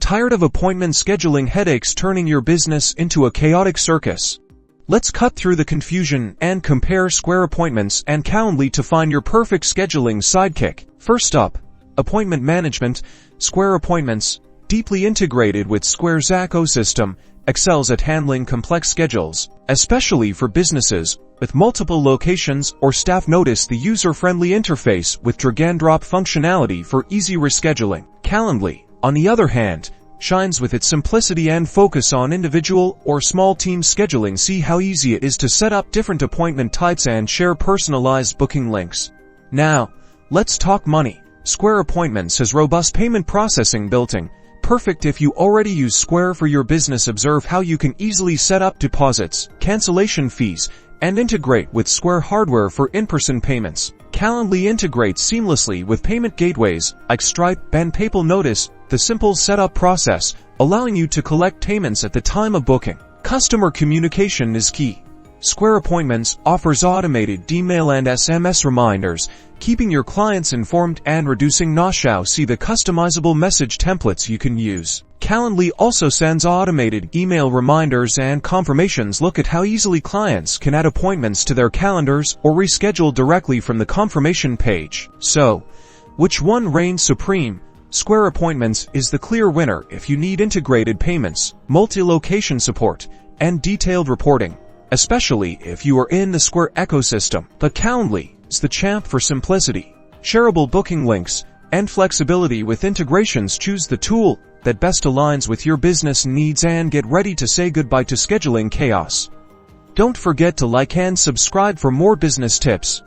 Tired of appointment scheduling headaches turning your business into a chaotic circus? Let's cut through the confusion and compare Square Appointments and Calendly to find your perfect scheduling sidekick. First up, appointment management. Square Appointments, deeply integrated with Square's ecosystem, excels at handling complex schedules, especially for businesses with multiple locations or staff. Notice the user-friendly interface with drag-and-drop functionality for easy rescheduling. Calendly, on the other hand, shines with its simplicity and focus on individual or small team scheduling. See how easy it is to set up different appointment types and share personalized booking links. Now, let's talk money. Square Appointments has robust payment processing built-in, perfect if you already use Square for your business. Observe how you can easily set up deposits, cancellation fees, and integrate with Square hardware for in-person payments. Calendly integrates seamlessly with payment gateways like Stripe and PayPal. Notice the simple setup process, allowing you to collect payments at the time of booking. Customer communication is key. Square Appointments offers automated email and SMS reminders, keeping your clients informed and reducing no-show. See the customizable message templates you can use. Calendly also sends automated email reminders and confirmations. Look at how easily clients can add appointments to their calendars or reschedule directly from the confirmation page. So, which one reigns supreme? Square Appointments is the clear winner if you need integrated payments, multi-location support, and detailed reporting, especially if you are in the Square ecosystem. But Calendly is the champ for simplicity, shareable booking links, and flexibility with integrations. Choose the tool that best aligns with your business needs and get ready to say goodbye to scheduling chaos. Don't forget to like and subscribe for more business tips.